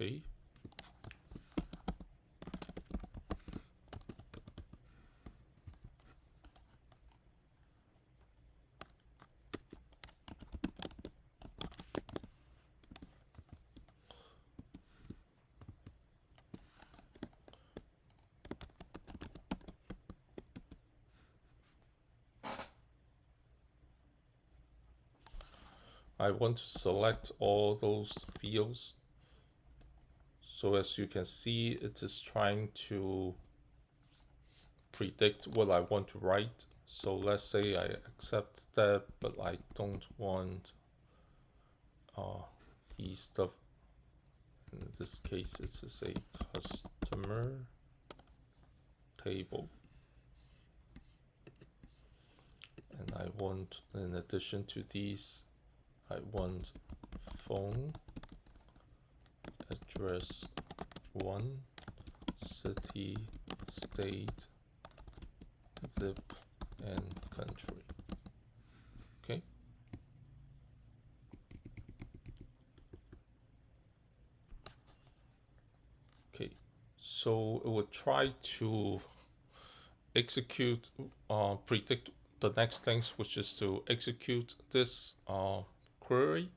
Okay. I want to select all those fields. So as you can see, it is trying to predict what I want to write. So let's say I accept that, but I don't want these stuff. In this case, it's a customer table. And I want, in addition to these, I want phone, address 1, city, state, zip, and country. Okay. Okay. So it will try to execute, predict the next things, which is to execute this query.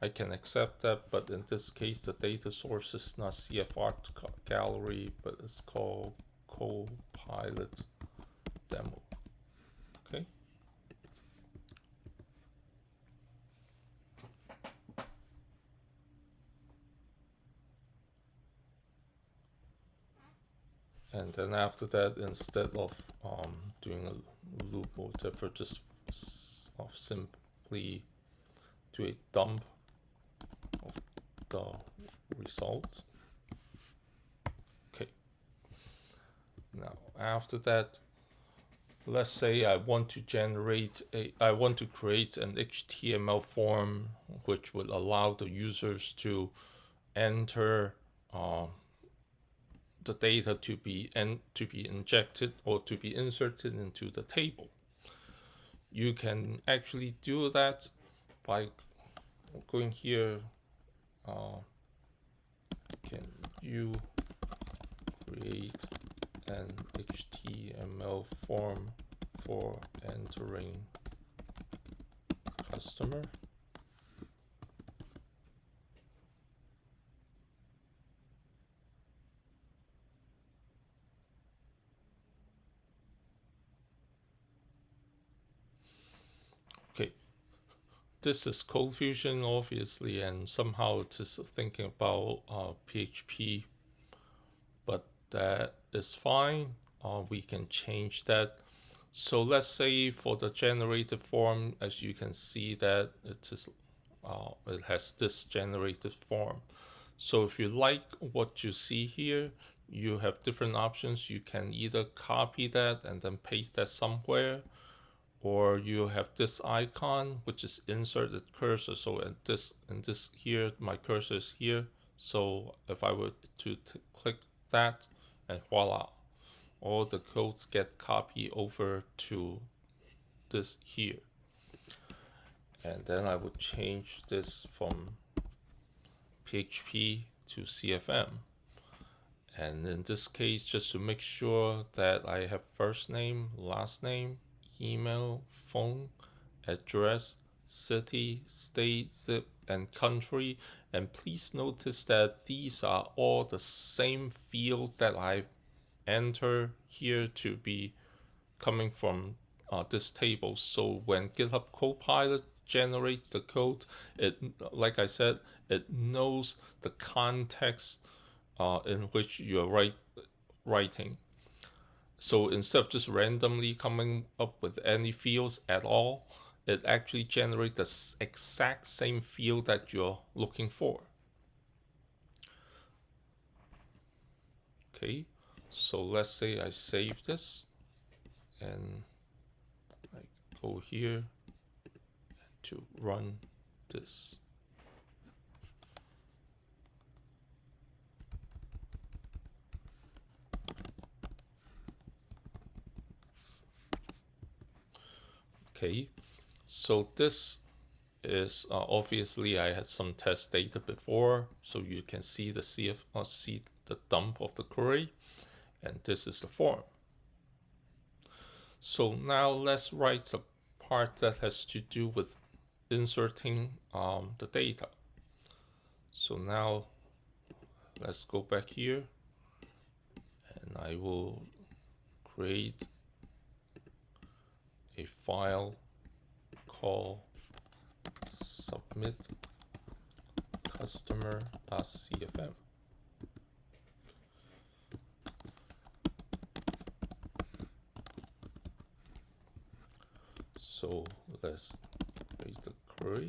I can accept that, but in this case, the data source is not CFR gallery, but it's called Copilot demo. Okay. And then after that, instead of doing a loop or whatever, just simply do a dump of the results. Okay. Now after that, let's say I want to create an HTML form which will allow the users to enter the data to be injected or to be inserted into the table. You can actually do that by going here. Can you create an HTML form for entering customer? Okay, this is ColdFusion obviously, and somehow it is thinking about PHP, but that is fine. We can change that. So let's say for the generated form, as you can see that it has this generated form. So if you like what you see here, you have different options. You can either copy that and then paste that somewhere, or you have this icon, which is inserted cursor. So in this here, my cursor is here. So if I were to click that, and voila, all the codes get copied over to this here. And then I would change this from PHP to CFM. And in this case, just to make sure that I have first name, last name, email, phone, address, city, state, zip, and country. And please notice that these are all the same field that I enter here to be coming from this table. So when GitHub Copilot generates the code, it, like I said, it knows the context in which you're writing. So instead of just randomly coming up with any fields at all, it actually generates the exact same field that you're looking for. Okay, so let's say I save this and I go here to run this. Okay, so this is obviously I had some test data before, so you can see the see the dump of the query, and this is the form. So now let's write the part that has to do with inserting the data. So now let's go back here, and I will create a file called submit customer.cfm. So let's create the query.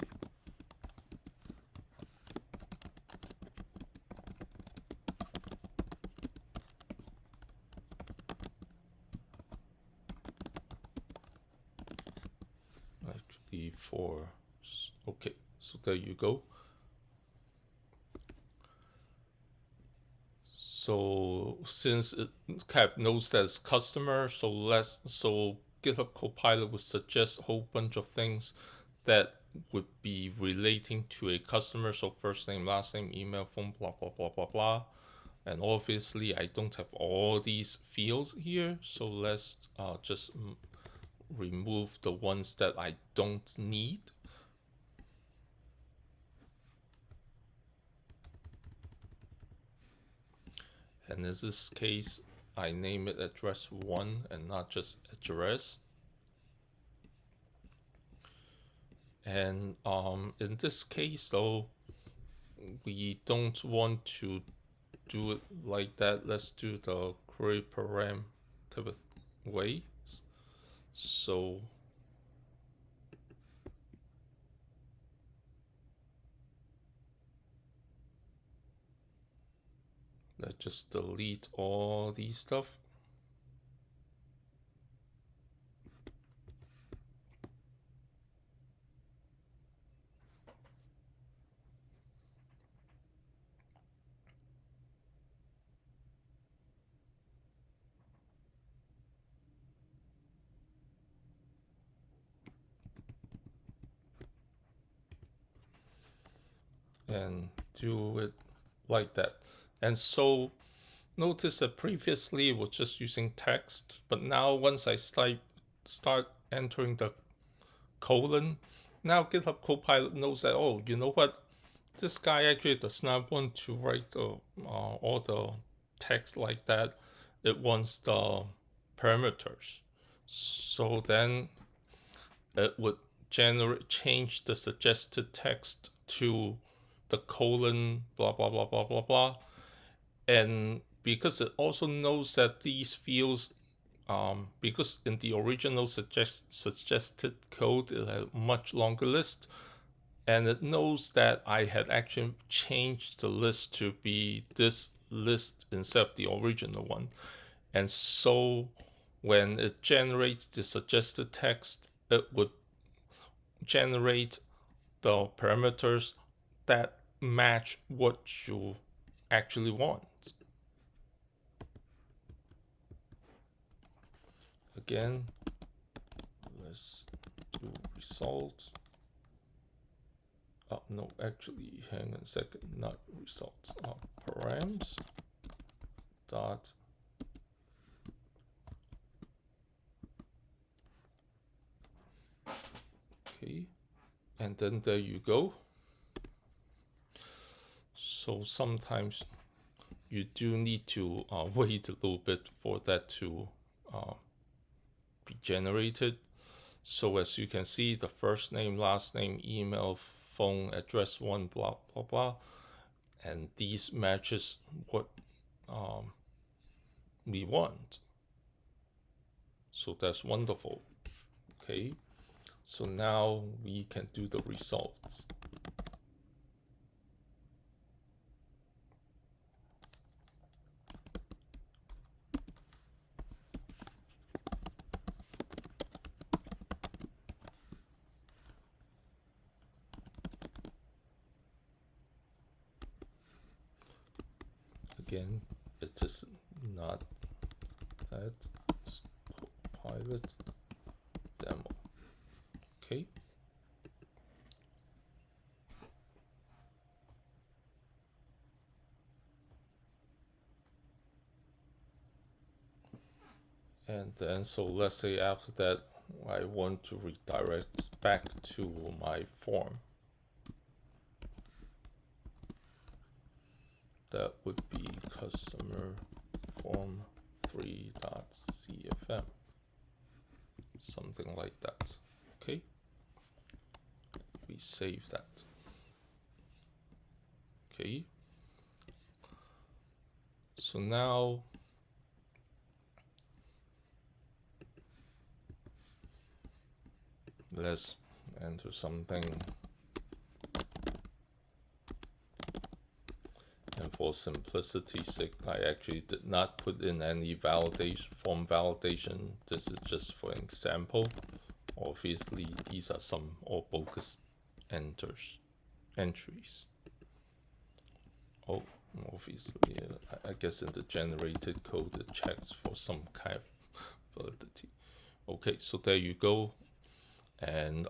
Actually okay, so there you go. So since it kind of knows that it's customer, so GitHub Copilot would suggest a whole bunch of things that would be relating to a customer. So first name, last name, email, phone, blah, blah, blah, blah, blah. And obviously I don't have all these fields here. So let's just remove the ones that I don't need. And in this case, I name it address 1 and not just address. And in this case, though, we don't want to do it like that. Let's do the query param type of way. So let's just delete all these stuff. And do it like that. And so notice that previously it was just using text, but now once I start entering the colon, now GitHub Copilot knows that, oh, you know what? This guy actually does not want to write all the text like that. It wants the parameters. So then it would change the suggested text to the colon, blah, blah, blah, blah, blah, blah. And because it also knows that these fields, because in the original suggested code, it had a much longer list, and it knows that I had actually changed the list to be this list instead of the original one. And so when it generates the suggested text, it would generate the parameters that match what you actually want. Again, let's do results. Oh, no, actually, hang on a second, not results, params dot okay, and then there you go. So sometimes you do need to wait a little bit for that to be generated. So as you can see, the first name, last name, email, phone, address 1, blah, blah, blah. And these matches what we want. So that's wonderful. Okay, so now we can do the results. Again, it is not that, it's Copilot demo. Okay. And then, so let's say after that, I want to redirect back to my form. That would be customer form 3.cfm, something like that. Okay, we save that. Okay, so now let's enter something. And for simplicity's sake, I actually did not put in any form validation. This is just for example. Obviously, these are some all bogus entries. Oh, obviously, I guess in the generated code, it checks for some kind of validity. Okay, so there you go. And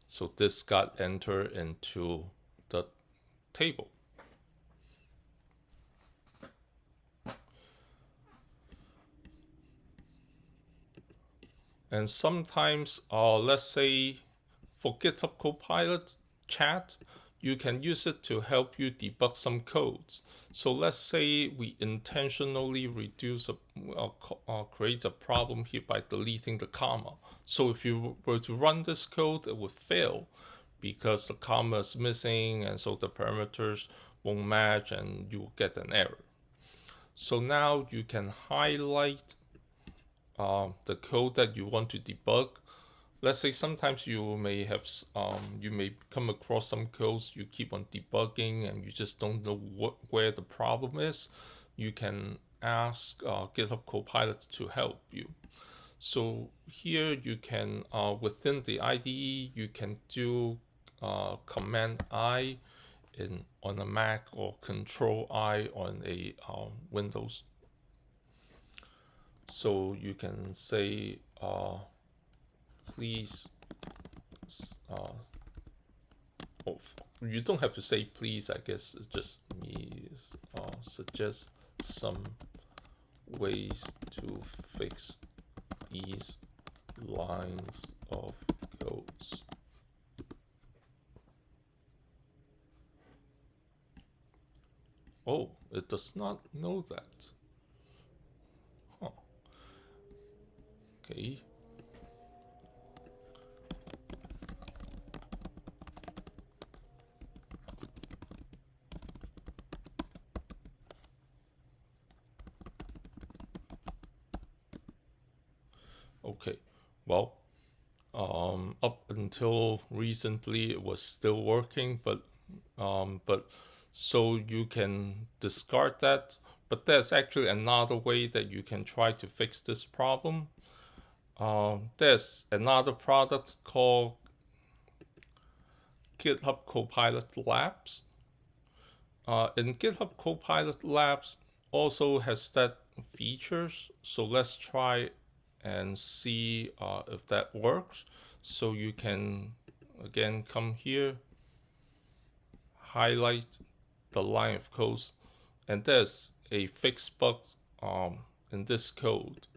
so this got entered into the table. And sometimes, let's say for GitHub Copilot chat, you can use it to help you debug some codes. So let's say we intentionally create a problem here by deleting the comma. So if you were to run this code, it would fail because the comma is missing, and so the parameters won't match, and you will get an error. So now you can highlight the code that you want to debug. Let's say sometimes you may have you may come across some codes you keep on debugging and you just don't know where the problem is. You can ask GitHub Copilot to help you. So here you can within the IDE you can do Command I on a Mac or Control I on a Windows. So you can say please you don't have to say please, I guess it's just me suggest some ways to fix these lines of codes. Oh, it does not know that. Huh. Okay. Okay, well, up until recently it was still working, but so you can discard that. But there's actually another way that you can try to fix this problem. There's another product called GitHub Copilot Labs. In GitHub Copilot Labs also has that features. So let's try and see if that works. So you can again come here, highlight the line of code, and there's a fixed bug in this code.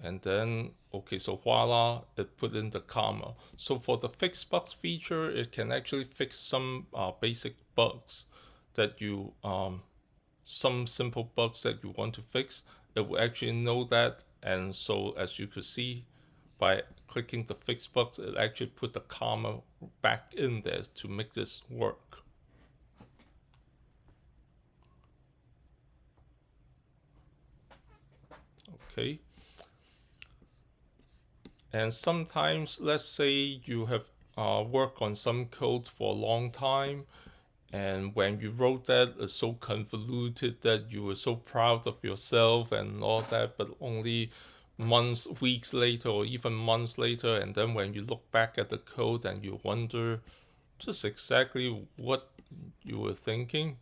And then, okay, so voila, it put in the comma. So for the fix bugs feature, it can actually fix some basic bugs that you, some simple bugs that you want to fix. It will actually know that. And so as you could see, by clicking the fix bugs, it actually put the comma back in there to make this work. Okay. And sometimes, let's say you have worked on some code for a long time, and when you wrote that, it's so convoluted that you were so proud of yourself and all that, but only weeks later, or even months later, and then when you look back at the code and you wonder just exactly what you were thinking,